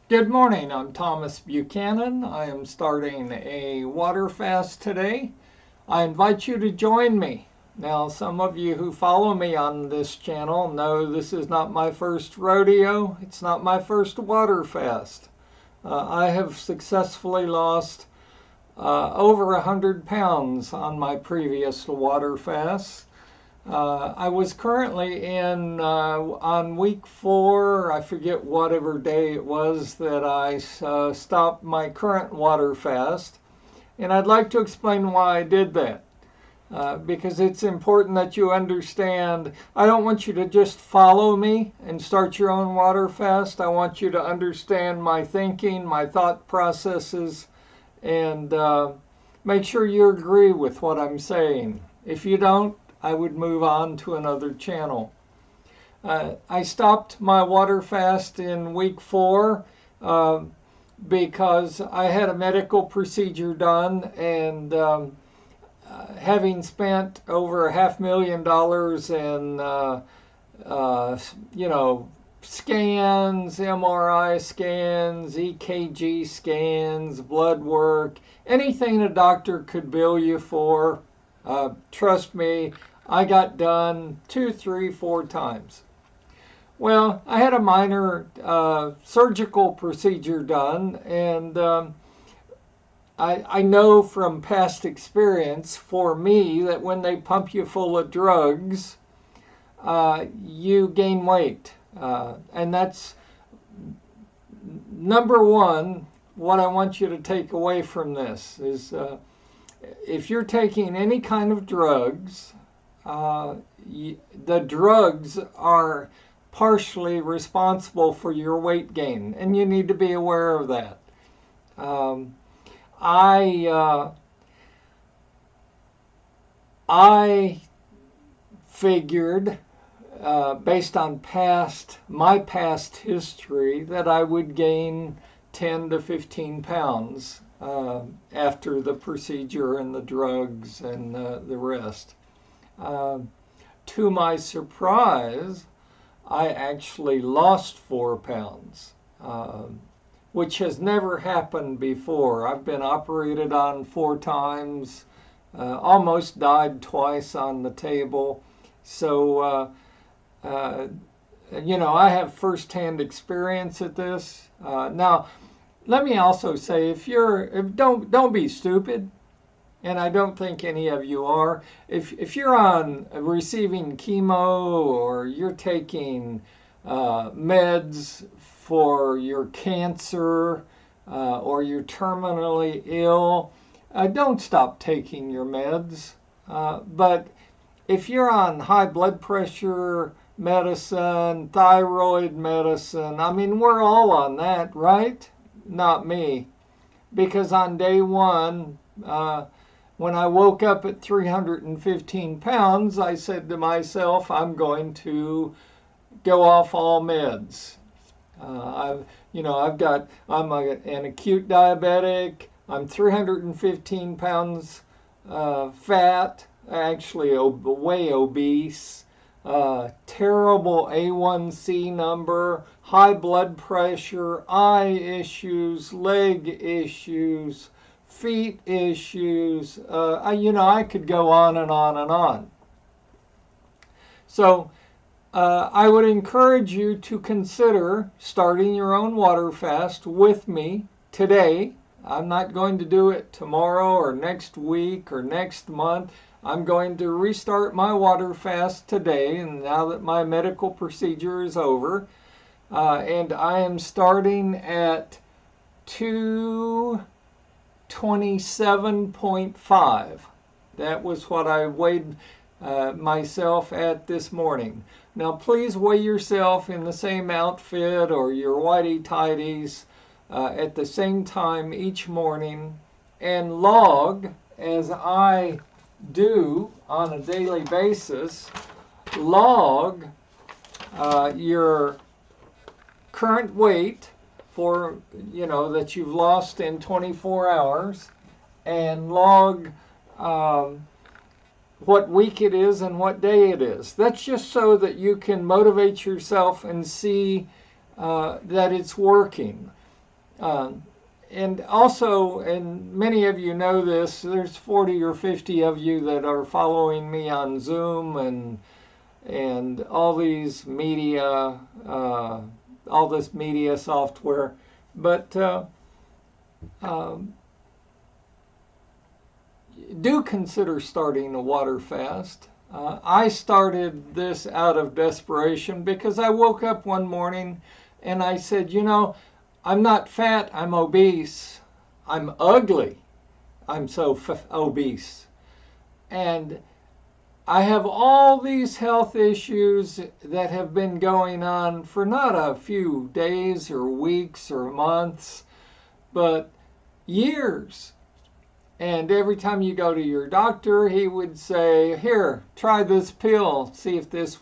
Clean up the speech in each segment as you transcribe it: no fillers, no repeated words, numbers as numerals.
Good morning, I'm Thomas Buchanan. I am starting a water fast today. I invite you to join me. Now, some of you who follow me on this channel know this is not my first rodeo. It's not my first water fast. I have successfully lost over 100 pounds on my previous water fast. I was currently in on week 4. I forget whatever day it was that I stopped my current water fast, and I'd like to explain why I did that. Because it's important that you understand. I don't want you to just follow me and start your own water fast. I want you to understand my thinking, my thought processes, and make sure you agree with what I'm saying. If you don't, I would move on to another channel. I stopped my water fast in week 4 because I had a medical procedure done, and having spent over $500,000 in scans, MRI scans, EKG scans, blood work, anything a doctor could bill you for. Trust me, I got done 2, 3, 4 times. Well, I had a minor surgical procedure done, and I know from past experience for me that when they pump you full of drugs, you gain weight. And that's number one. What I want you to take away from this is if you're taking any kind of drugs, the drugs are partially responsible for your weight gain, and you need to be aware of that. I figured, based on my past history, that I would gain 10 to 15 pounds after the procedure and the drugs and the rest. To my surprise, I actually lost 4 pounds, which has never happened before. I've been operated on 4 times, almost died twice on the table. So, I have firsthand experience at this. Now, let me also say, don't be stupid, and I don't think any of you are. If you're on receiving chemo, or you're taking meds for your cancer, or you're terminally ill, don't stop taking your meds. But if you're on high blood pressure medicine, thyroid medicine, I mean, we're all on that, right? Not me. Because on day 1, when I woke up at 315 pounds, I said to myself, I'm going to go off all meds. I'm an acute diabetic. I'm 315 pounds fat, actually way obese. Terrible A1C number, high blood pressure, eye issues, leg issues, feet issues. I could go on and on and on. So I would encourage you to consider starting your own water fast with me today. I'm not going to do it tomorrow or next week or next month. I'm going to restart my water fast today, and now that my medical procedure is over. And I am starting at 227.5. That was what I weighed myself at this morning. Now, please weigh yourself in the same outfit or your whitey tighties at the same time each morning, and log, as I do on a daily basis, log your current weight for that you've lost in 24 hours, and log what week it is and what day it is. That's just so that you can motivate yourself and see that it's working. Um, and also, and many of you know this, there's 40 or 50 of you that are following me on Zoom and all these media, all this media software. But um, do consider starting a water fast. I started this out of desperation because I woke up one morning and I said, you know, I'm not fat, I'm obese. I'm ugly. I'm so obese. And I have all these health issues that have been going on for not a few days or weeks or months, but years. And every time you go to your doctor, he would say, here, try this pill, see if this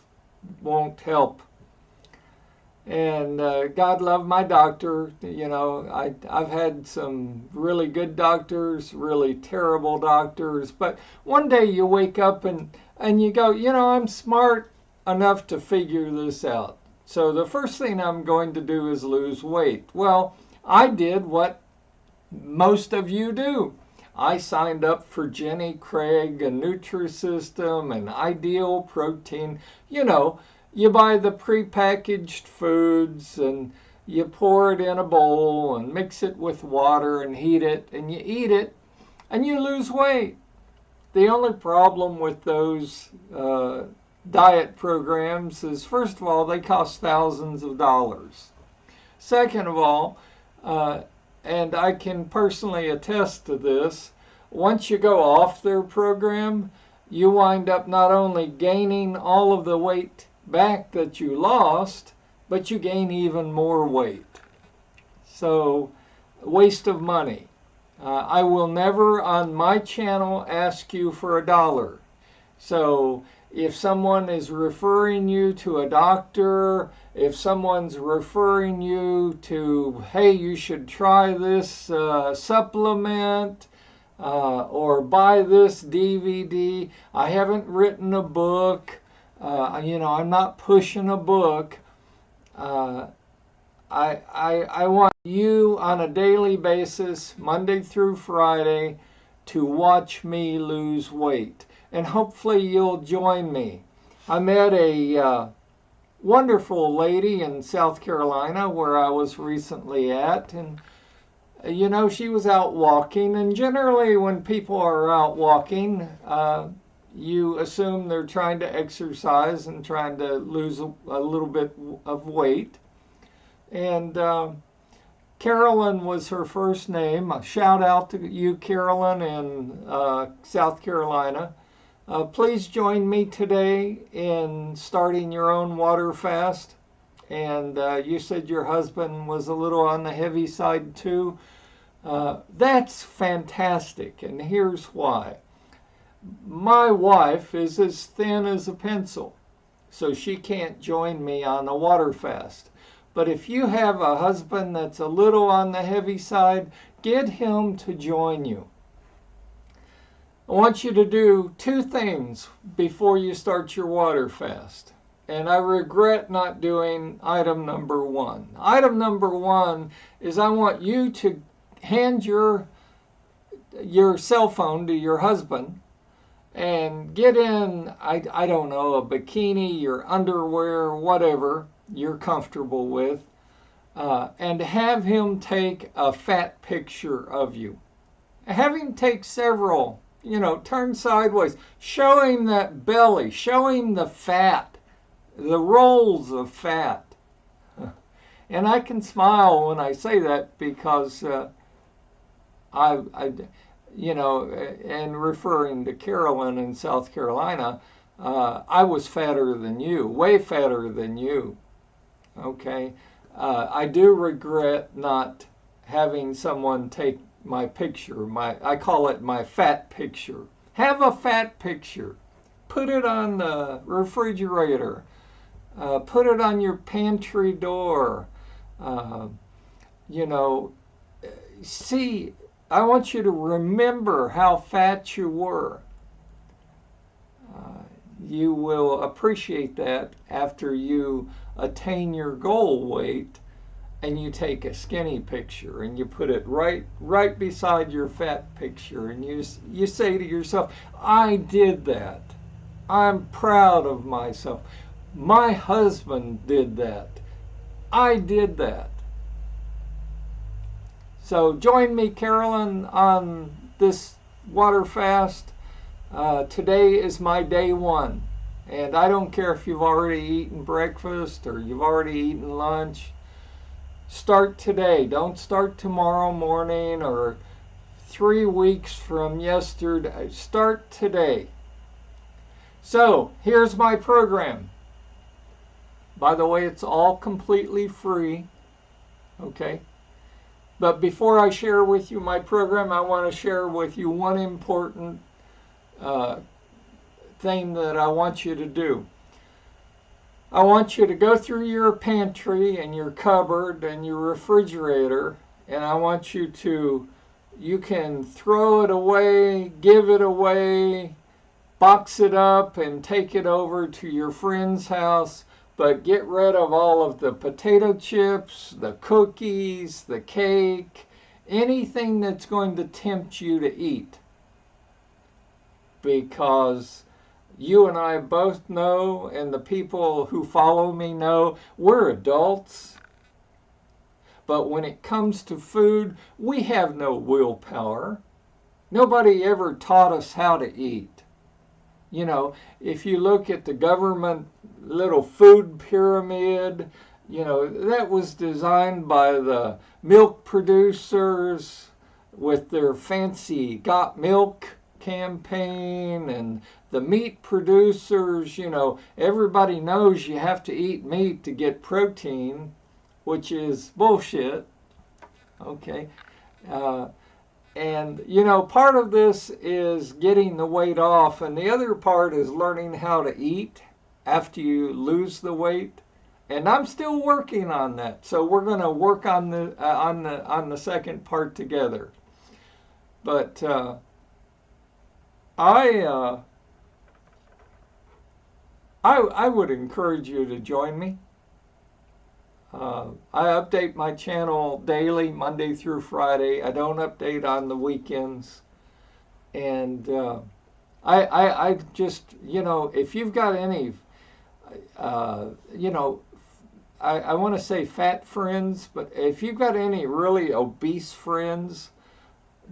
won't help. And God love my doctor. You know, I've had some really good doctors, really terrible doctors. But one day you wake up and you go, you know, I'm smart enough to figure this out. So the first thing I'm going to do is lose weight. Well, I did what most of you do. I signed up for Jenny Craig and Nutrisystem and Ideal Protein. You know, you buy the prepackaged foods and you pour it in a bowl and mix it with water and heat it and you eat it and you lose weight. The only problem with those diet programs is, first of all, they cost thousands of dollars. Second of all, and I can personally attest to this, once you go off their program, you wind up not only gaining all of the weight back that you lost, but you gain even more weight. So, waste of money. I will never on my channel ask you for $1. So, if someone is referring you to a doctor, if someone's referring you to, hey, you should try this supplement or buy this DVD. I haven't written a book. You know, I'm not pushing a book. I want you on a daily basis, Monday through Friday, to watch me lose weight. And hopefully you'll join me. I met a wonderful lady in South Carolina where I was recently at, and you know, she was out walking, and generally when people are out walking, you assume they're trying to exercise and trying to lose a little bit of weight. And Carolyn was her first name. A shout out to you, Carolyn, in South Carolina. Please join me today in starting your own water fast. And you said your husband was a little on the heavy side too. That's fantastic, and here's why. My wife is as thin as a pencil, so she can't join me on a water fast. But if you have a husband that's a little on the heavy side, get him to join you. I want you to do two things before you start your water fast. And I regret not doing item number one. Item number one is I want you to hand your cell phone to your husband and get in, I don't know, a bikini, your underwear, whatever you're comfortable with, and have him take a fat picture of you. Have him take several, you know, turn sideways. Show him that belly. Show him the fat, the rolls of fat. And I can smile when I say that because you know, and referring to Carolyn in South Carolina, I was fatter than you, way fatter than you. Okay, I do regret not having someone take my picture. I call it my fat picture. Have a fat picture. Put it on the refrigerator. Put it on your pantry door. You know, see, I want you to remember how fat you were. You will appreciate that after you attain your goal weight, and you take a skinny picture and you put it right beside your fat picture, and you say to yourself, I did that. I'm proud of myself. My husband did that. I did that. So join me, Carolyn, on this water fast. Today is my day one. And I don't care if you've already eaten breakfast or you've already eaten lunch. Start today. Don't start tomorrow morning or 3 weeks from yesterday. Start today. So, here's my program. By the way, it's all completely free. Okay? But before I share with you my program, I want to share with you one important thing that I want you to do. I want you to go through your pantry and your cupboard and your refrigerator, and I want you can throw it away, give it away, box it up and take it over to your friend's house, but get rid of all of the potato chips, the cookies, the cake, anything that's going to tempt you to eat. Because you and I both know, and the people who follow me know, we're adults. But when it comes to food, we have no willpower. Nobody ever taught us how to eat. You know, if you look at the government little food pyramid, you know, that was designed by the milk producers with their fancy Got Milk campaign, and the meat producers. You know, everybody knows you have to eat meat to get protein, which is bullshit. Okay. And, you know, part of this is getting the weight off, and the other part is learning how to eat after you lose the weight. And I'm still working on that. So we're going to work on the second part together. But I would encourage you to join me. I update my channel daily, Monday through Friday. I don't update on the weekends. And I just, you know, if you've got any, you know, I want to say fat friends, but if you've got any really obese friends,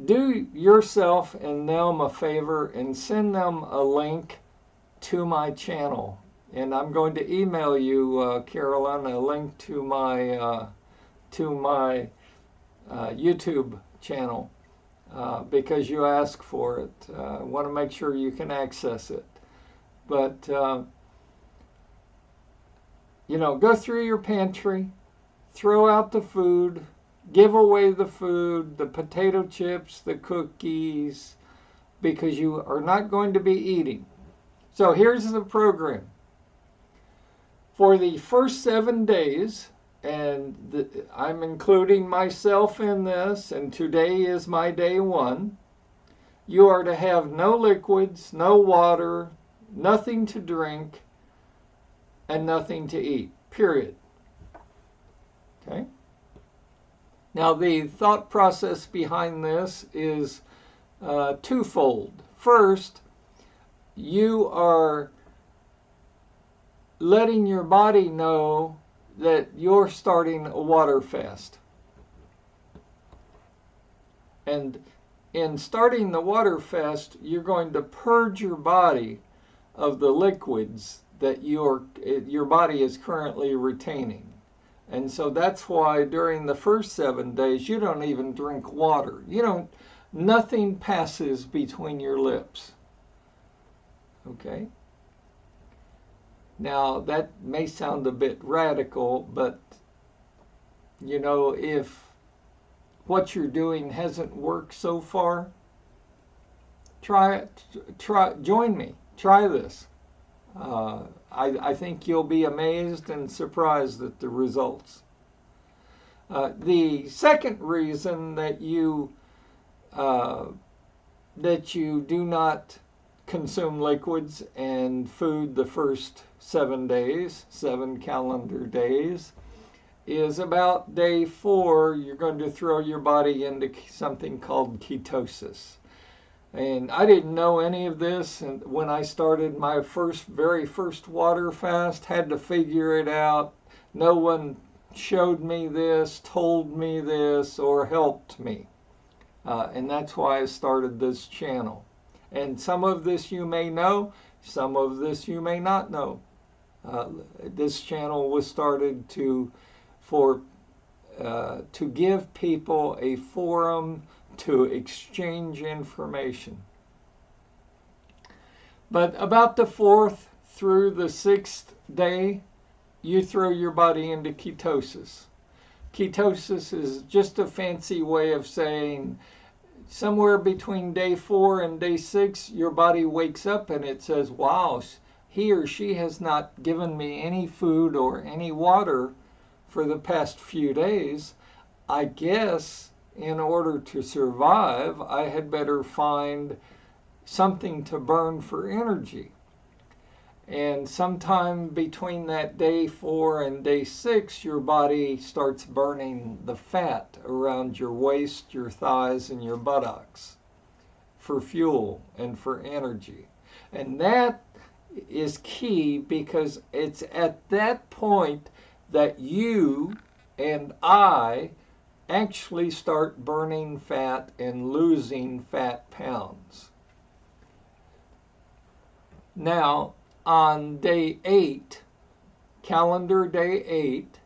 do yourself and them a favor and send them a link to my channel. And I'm going to email you, Carolyn, a link to my YouTube channel because you asked for it. I want to make sure you can access it. But, you know, go through your pantry, throw out the food, give away the food, the potato chips, the cookies, because you are not going to be eating. So here's the program. For the first 7 days, and I'm including myself in this, and today is my day one, you are to have no liquids, no water, nothing to drink, and nothing to eat, period. Okay? Now, the thought process behind this is twofold. First, you are letting your body know that you're starting a water fast. And in starting the water fast, you're going to purge your body of the liquids that your body is currently retaining. And so that's why during the first 7 days, you don't even drink water. Nothing passes between your lips. Okay? Now, that may sound a bit radical, but, you know, if what you're doing hasn't worked so far, try it. Join me. Try this. I think you'll be amazed and surprised at the results. The second reason that you do not consume liquids and food the first 7 days, 7 calendar days, is about day 4, you're going to throw your body into something called ketosis. And I didn't know any of this, and when I started my very first water fast, had to figure it out. No one showed me this, told me this, or helped me. And that's why I started this channel. And some of this you may know, some of this you may not know. This channel was started to give people a forum to exchange information. But about the 4th through the 6th day, you throw your body into ketosis. Ketosis is just a fancy way of saying somewhere between day 4 and day 6, your body wakes up and it says, wow, he or she has not given me any food or any water for the past few days. I guess in order to survive, I had better find something to burn for energy. And sometime between that day 4 and day 6, your body starts burning the fat around your waist, your thighs, and your buttocks for fuel and for energy. And that is key, because it's at that point that you and I actually start burning fat and losing fat pounds. Now, on day 8, calendar day 8,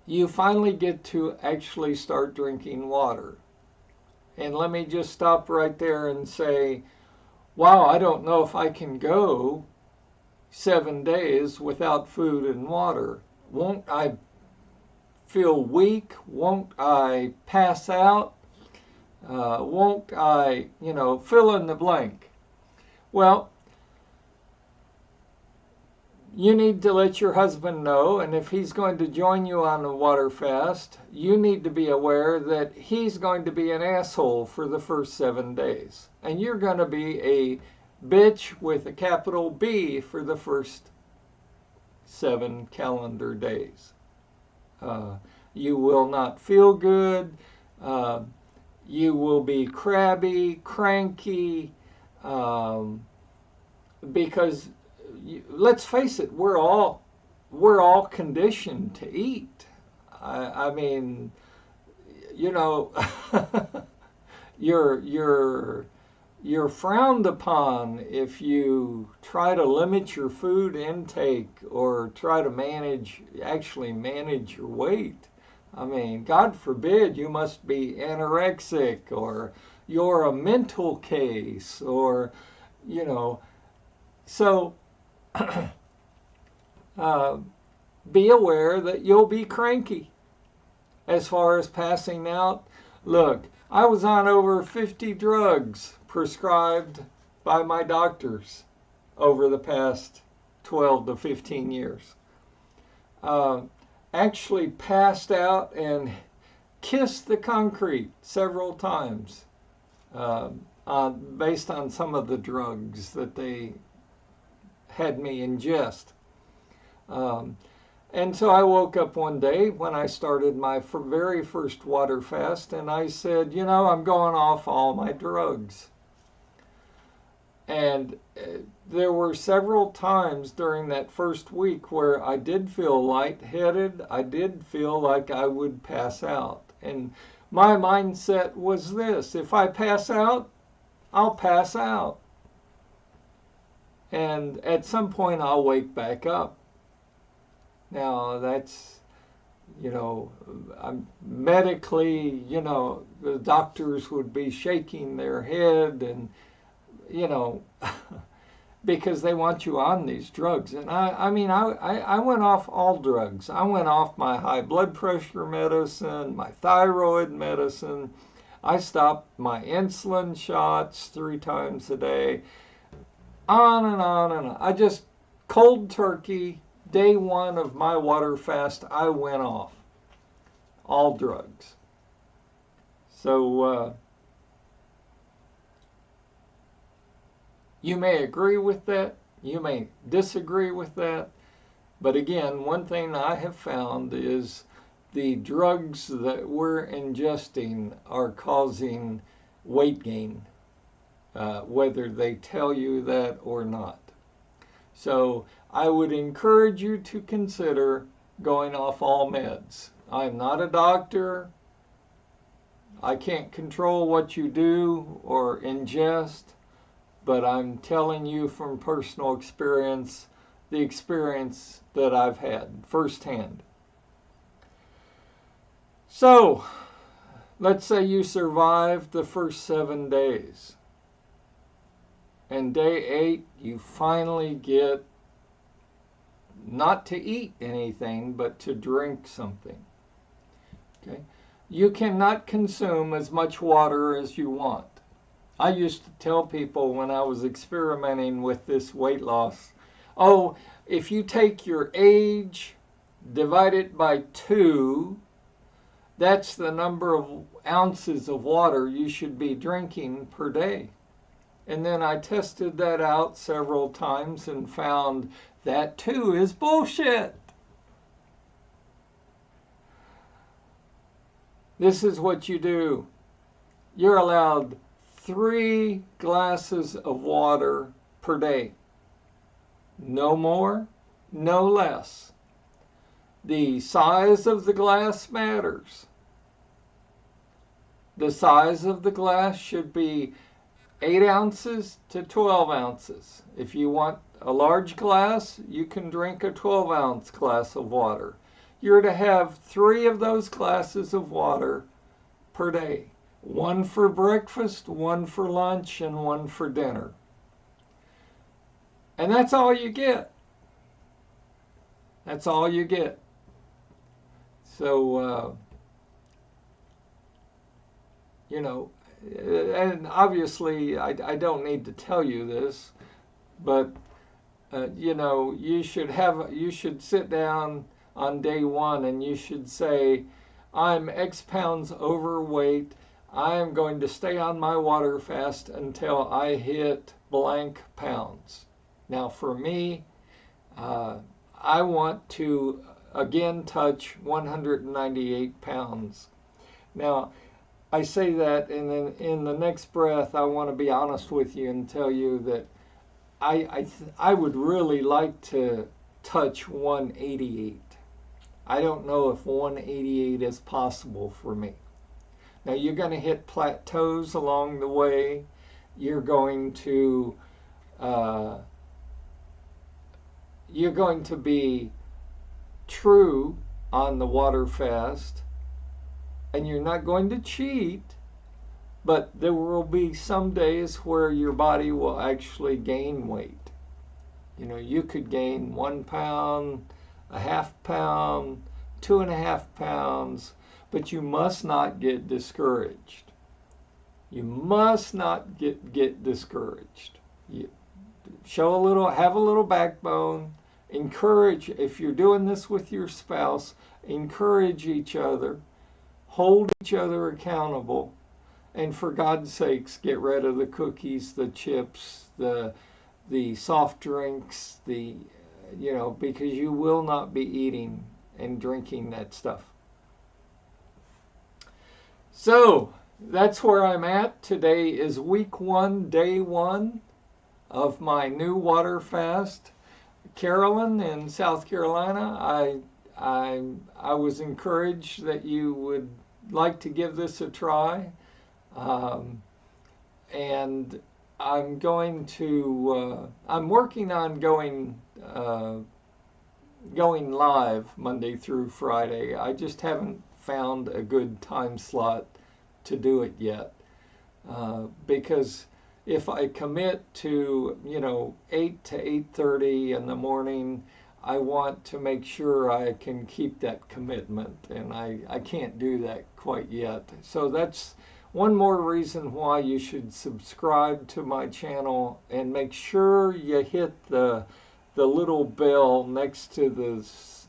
you finally get to actually start drinking water. And let me just stop right there and say, wow, I don't know if I can go 7 days without food and water. Won't I feel weak? Won't I pass out? Won't I, fill in the blank? Well, you need to let your husband know, and if he's going to join you on a water fast, you need to be aware that he's going to be an asshole for the first 7 days. And you're going to be a bitch with a capital B for the first 7 calendar days. You will not feel good. You will be crabby, cranky, because let's face it, we're all conditioned to eat. I mean, you're frowned upon if you try to limit your food intake or try to actually manage your weight. I mean, God forbid you must be anorexic, or you're a mental case, or, so be aware that you'll be cranky. As far as passing out, look, I was on over 50 drugs prescribed by my doctors over the past 12 to 15 years. Actually passed out and kissed the concrete several times based on some of the drugs that they had me ingest. And so I woke up one day when I started my very first water fast, and I said, I'm going off all my drugs. And there were several times during that first week where I did feel lightheaded. I did feel like I would pass out. And my mindset was this: if I pass out, I'll pass out. And at some point I'll wake back up. Now that's, I'm medically, the doctors would be shaking their head and, because they want you on these drugs. And I went off all drugs. I went off my high blood pressure medicine, my thyroid medicine. I stopped my insulin shots 3 times a day. On and on and on. I just cold turkey. Day 1 of my water fast, I went off all drugs. So you may agree with that. You may disagree with that. But again, one thing I have found is the drugs that we're ingesting are causing weight gain, whether they tell you that or not. So I would encourage you to consider going off all meds. I'm not a doctor. I can't control what you do or ingest, but I'm telling you from personal experience, the experience that I've had firsthand. So, let's say you survived the first 7 days. And day 8, you finally get not to eat anything, but to drink something. Okay? You cannot consume as much water as you want. I used to tell people when I was experimenting with this weight loss, oh, if you take your age, divide it by 2, that's the number of ounces of water you should be drinking per day. And then I tested that out several times and found that too is bullshit. This is what you do. You're allowed 3 glasses of water per day. No more, no less. The size of the glass matters. The size of the glass should be 8 ounces to 12 ounces. If you want a large glass, you can drink a 12-ounce glass of water. You're to have 3 of those glasses of water per day. 1 for breakfast, 1 for lunch, and 1 for dinner. And that's all you get. That's all you get. So, you know, and obviously I don't need to tell you this, but you know, you should sit down on day 1 and you should say, I'm X pounds overweight. I am going to stay on my water fast until I hit blank pounds. Now for me, I want to again touch 198 pounds. Now, I say that, and then in the next breath, I want to be honest with you and tell you that I would really like to touch 188. I don't know if 188 is possible for me. Now, you're going to hit plateaus along the way. You're going to be true on the water fast, and you're not going to cheat, but there will be some days where your body will actually gain weight. You know, you could gain 1 pound, a half pound, 2.5 pounds, but you must not get discouraged. You must not get discouraged. You have a little backbone. Encourage, if you're doing this with your spouse, encourage each other, hold each other accountable, and for God's sakes, get rid of the cookies, the chips, the soft drinks, because you will not be eating and drinking that stuff. So, that's where I'm at. Today is week 1, day 1 of my new water fast. Carolyn in South Carolina, I was encouraged that you would like to give this a try, and I'm working on going live Monday through Friday. I just haven't found a good time slot to do it yet, because if I commit to 8 to 8:30 in the morning, I want to make sure I can keep that commitment, and I can't do that quite yet. So that's one more reason why you should subscribe to my channel, and make sure you hit the little bell next to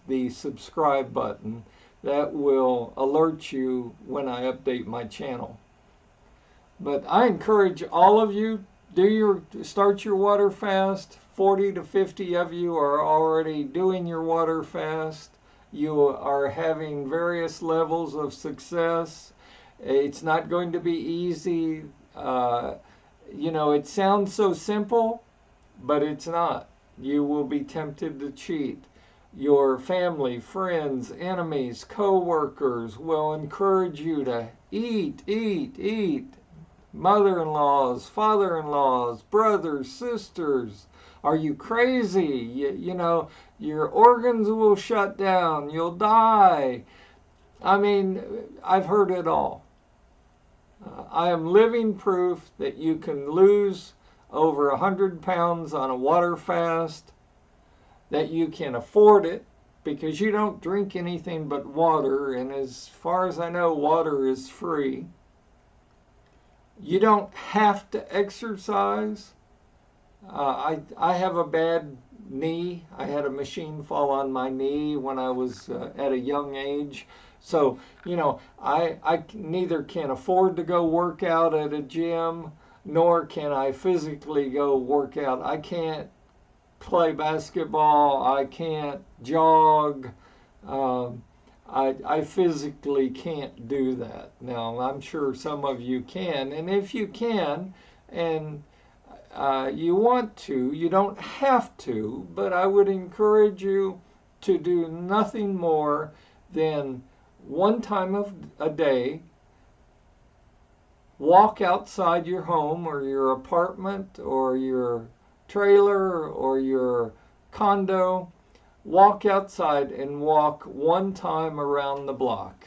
the subscribe button. That will alert you when I update my channel. But I encourage all of you, start your water fast. 40 to 50 of you are already doing your water fast. You are having various levels of success. It's not going to be easy. It sounds so simple, but it's not. You will be tempted to cheat. Your family, friends, enemies, co-workers will encourage you to eat, eat, eat. Mother-in-laws, father-in-laws, brothers, sisters. Are you crazy? Your organs will shut down. You'll die. I mean, I've heard it all. I am living proof that you can lose over 100 pounds on a water fast, that you can afford it because you don't drink anything but water, and as far as I know, water is free. You don't have to exercise. I have a bad knee. I had a machine fall on my knee when I was at a young age. So, I neither can afford to go work out at a gym, nor can I physically go work out. I can't play basketball. I can't jog. I physically can't do that. Now, I'm sure some of you can. And if you can, and you want to, you don't have to, but I would encourage you to do nothing more than one time of a day, walk outside your home or your apartment or your trailer or your condo, walk outside and walk one time around the block.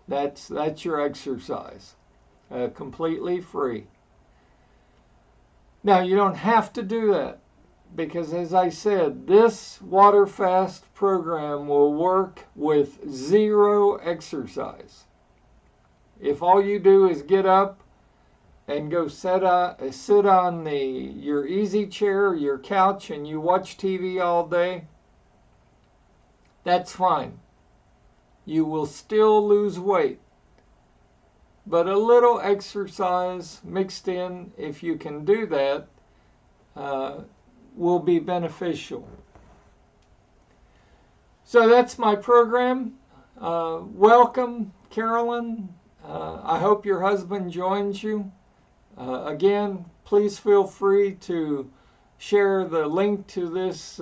That's your exercise, completely free. Now, you don't have to do that because, as I said, this water fast program will work with zero exercise. If all you do is get up and go sit on your easy chair or your couch and you watch TV all day, that's fine. You will still lose weight. But a little exercise mixed in, if you can do that, will be beneficial. So that's my program. Welcome, Carolyn. I hope your husband joins you. Again, please feel free to share the link to this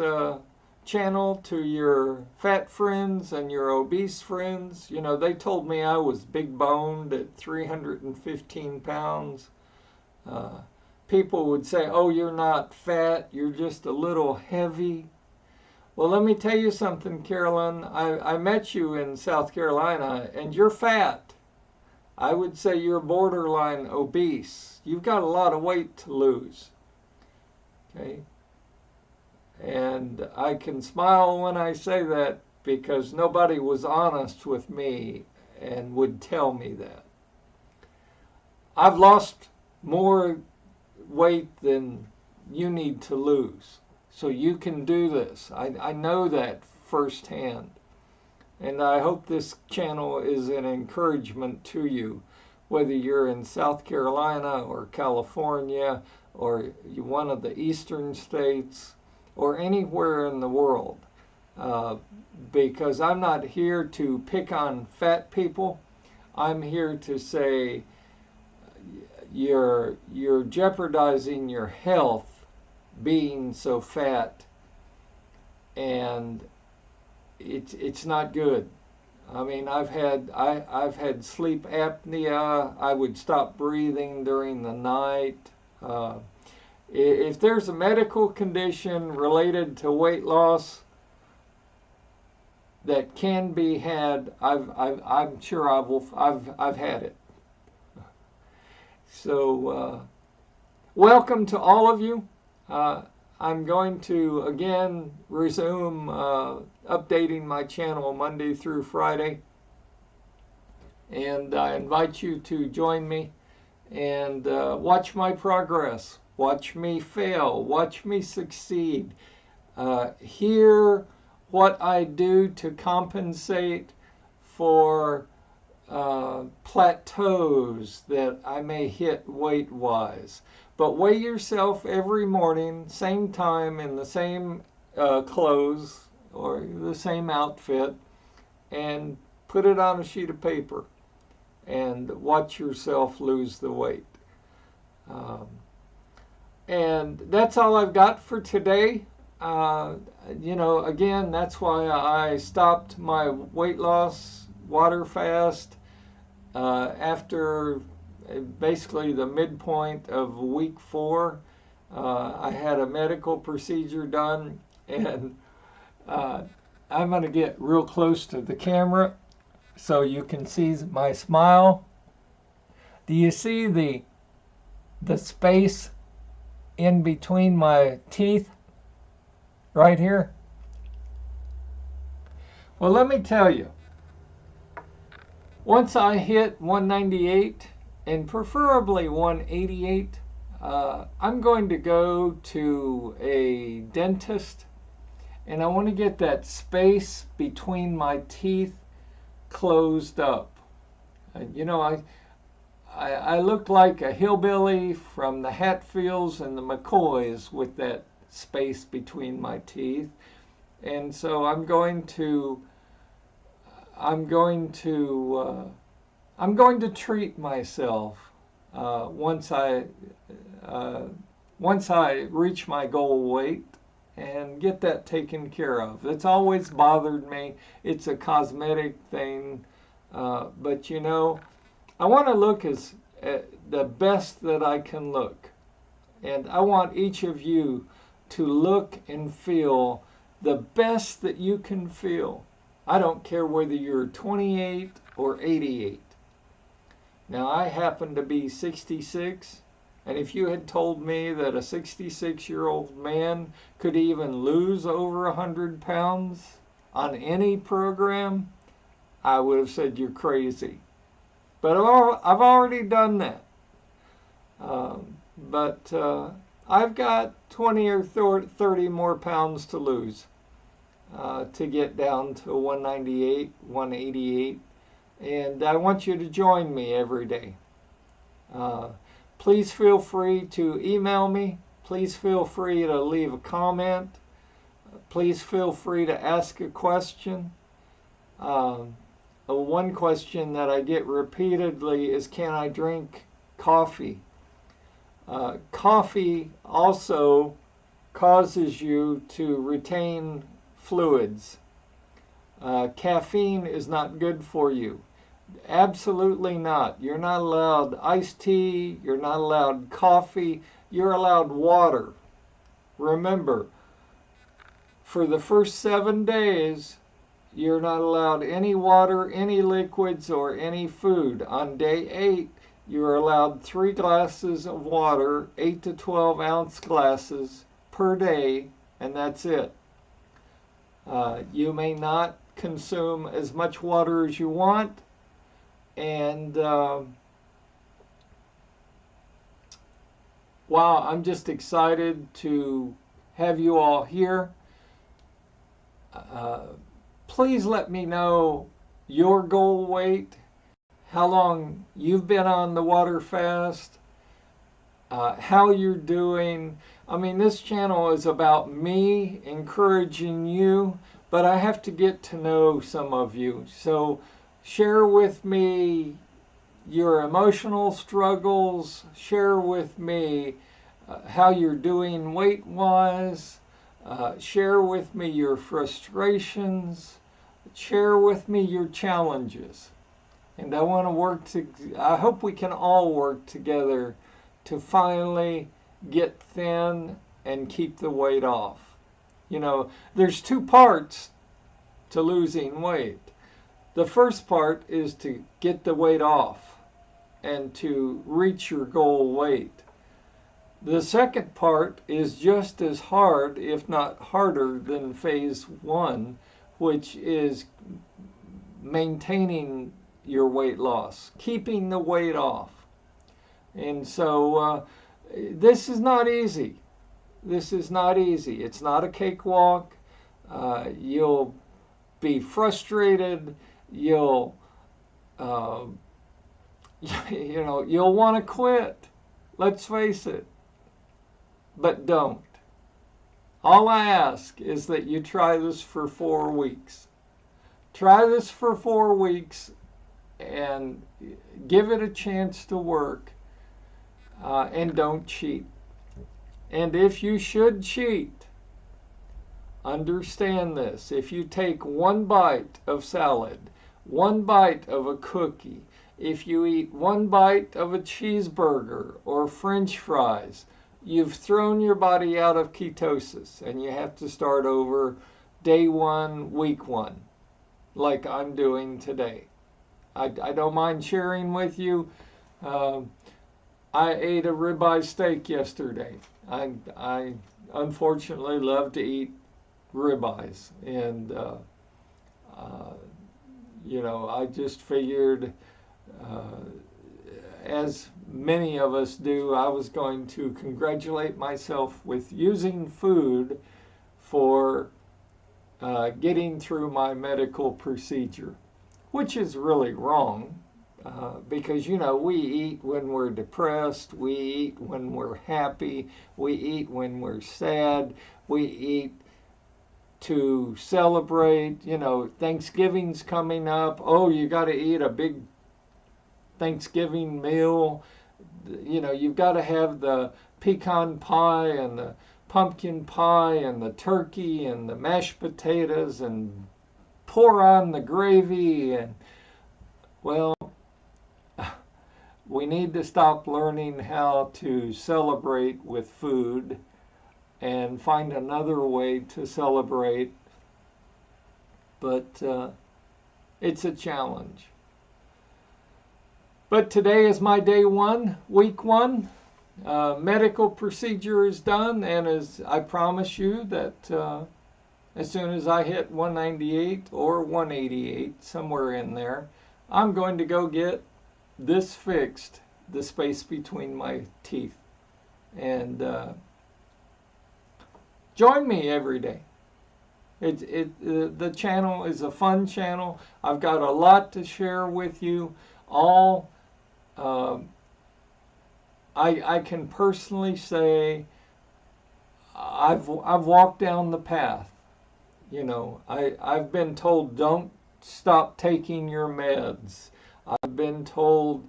channel to your fat friends and your obese friends. They told me I was big boned at 315 pounds. People would say, oh, you're not fat, you're just a little heavy. Well, let me tell you something, Carolyn. I met you in South Carolina, and you're fat. I would say you're borderline obese. You've got a lot of weight to lose. Okay? And I can smile when I say that because nobody was honest with me and would tell me that. I've lost more weight than you need to lose. So you can do this. I know that firsthand. And I hope this channel is an encouragement to you, whether you're in South Carolina or California or one of the eastern states or anywhere in the world. Because I'm not here to pick on fat people. I'm here to say you're jeopardizing your health being so fat, and it's not good. I mean, I've had sleep apnea. I would stop breathing during the night. If there's a medical condition related to weight loss that can be had, I'm sure I've had it. So welcome to all of you. I'm going to again resume updating my channel Monday through Friday, and I invite you to join me and watch my progress, watch me fail, watch me succeed, hear what I do to compensate for plateaus that I may hit weight-wise. But weigh yourself every morning, same time, in the same clothes or the same outfit, and put it on a sheet of paper and watch yourself lose the weight. Um, and that's all I've got for today. Again, that's why I stopped my weight loss water fast after basically the midpoint of week 4. I had a medical procedure done, and I'm going to get real close to the camera so you can see my smile. Do you see the space in between my teeth right here? Well, let me tell you, once I hit 198 and preferably 188, I'm going to go to a dentist, and I want to get that space between my teeth closed up. I looked like a hillbilly from the Hatfields and the McCoys with that space between my teeth, and so I'm going to treat myself once I reach my goal weight and get that taken care of. It's always bothered me. It's a cosmetic thing, but I want to look as the best that I can look, and I want each of you to look and feel the best that you can feel. I don't care whether you're 28 or 88. Now, I happen to be 66, and if you had told me that a 66-year-old man could even lose over 100 pounds on any program, I would have said you're crazy. But I've already done that. But I've got 20 or 30 more pounds to lose to get down to 198, 188. And I want you to join me every day. Please feel free to email me. Please feel free to leave a comment. Please feel free to ask a question. One question that I get repeatedly is, can I drink coffee? Coffee also causes you to retain fluids. Caffeine is not good for you. Absolutely not. You're not allowed iced tea. You're not allowed coffee. You're allowed water. Remember, for the first 7 days, you're not allowed any water, any liquids, or any food. On day 8, you're allowed 3 glasses of water, 8 to 12 ounce glasses per day, and that's it. You may not consume as much water as you want, and wow, I'm just excited to have you all here. Please let me know your goal weight, how long you've been on the water fast, how you're doing. I mean, this channel is about me encouraging you, but I have to get to know some of you. So share with me your emotional struggles. Share with me how you're doing weight-wise. Share with me your frustrations. Share with me your challenges. And I want to I hope we can all work together to finally get thin and keep the weight off. There's 2 parts to losing weight. The first part is to get the weight off and to reach your goal weight. The second part is just as hard, if not harder, than phase 1, which is maintaining your weight loss, keeping the weight off. And so this is not easy. This is not easy. It's not a cakewalk. You'll be frustrated. You'll uh, you'll want to quit. Let's face it. But don't. All I ask is that you try this for 4 weeks. Try this for 4 weeks and give it a chance to work, and don't cheat. And if you should cheat, understand this. If you take one bite of salad, one bite of a cookie, if you eat one bite of a cheeseburger or French fries, you've thrown your body out of ketosis and you have to start over day 1, week 1, like I'm doing today. I don't mind sharing with you. I ate a ribeye steak yesterday. I unfortunately love to eat ribeyes, and I just figured, as many of us do, I was going to congratulate myself with using food for getting through my medical procedure, which is really wrong. Because, we eat when we're depressed, we eat when we're happy, we eat when we're sad, we eat to celebrate. Thanksgiving's coming up. Oh, you got to eat a big Thanksgiving meal. You've got to have the pecan pie and the pumpkin pie and the turkey and the mashed potatoes and pour on the gravy. And, well, we need to stop learning how to celebrate with food and find another way to celebrate. But it's a challenge. But today is my day 1, week 1. Medical procedure is done, and as I promise you that as soon as I hit 198 or 188, somewhere in there, I'm going to go get this fixed, the space between my teeth. And join me every day. The channel is a fun channel. I've got a lot to share with you. I can personally say I've walked down the path. I've been told don't stop taking your meds. I've been told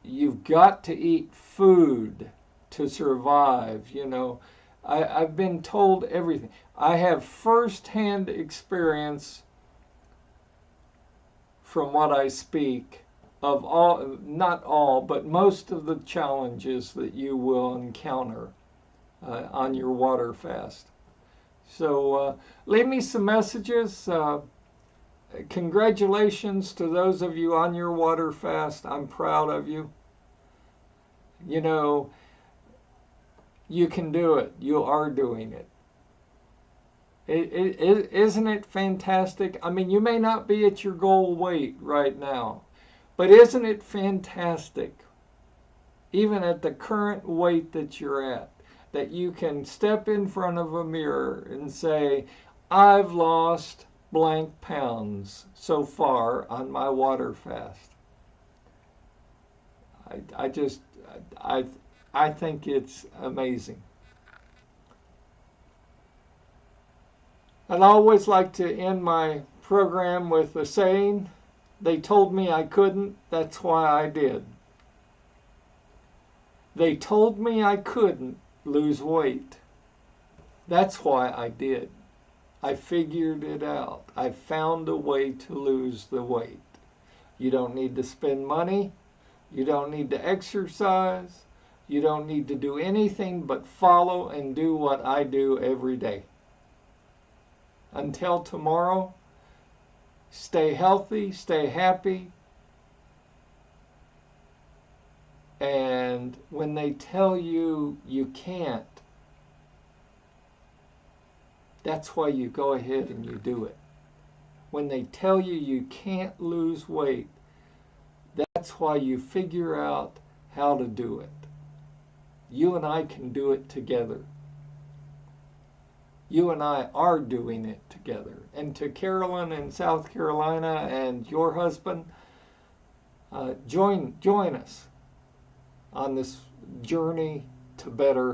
you've got to eat food to survive. I've been told everything. I have firsthand experience from what I speak of all, not all, but most of the challenges that you will encounter on your water fast. So leave me some messages. Congratulations to those of you on your water fast. I'm proud of you. You can do it. You are doing it. Isn't it fantastic? I mean, you may not be at your goal weight right now, but isn't it fantastic, even at the current weight that you're at, that you can step in front of a mirror and say, I've lost blank pounds so far on my water fast. I think it's amazing. I'd always like to end my program with a saying, they told me I couldn't, that's why I did. They told me I couldn't lose weight. That's why I did. I figured it out. I found a way to lose the weight. You don't need to spend money. You don't need to exercise. You don't need to do anything but follow and do what I do every day. Until tomorrow, stay healthy, stay happy. And when they tell you you can't, that's why you go ahead and you do it. When they tell you you can't lose weight, that's why you figure out how to do it. You and I can do it together. You and I are doing it together. And to Carolyn in South Carolina and your husband, join us on this journey to better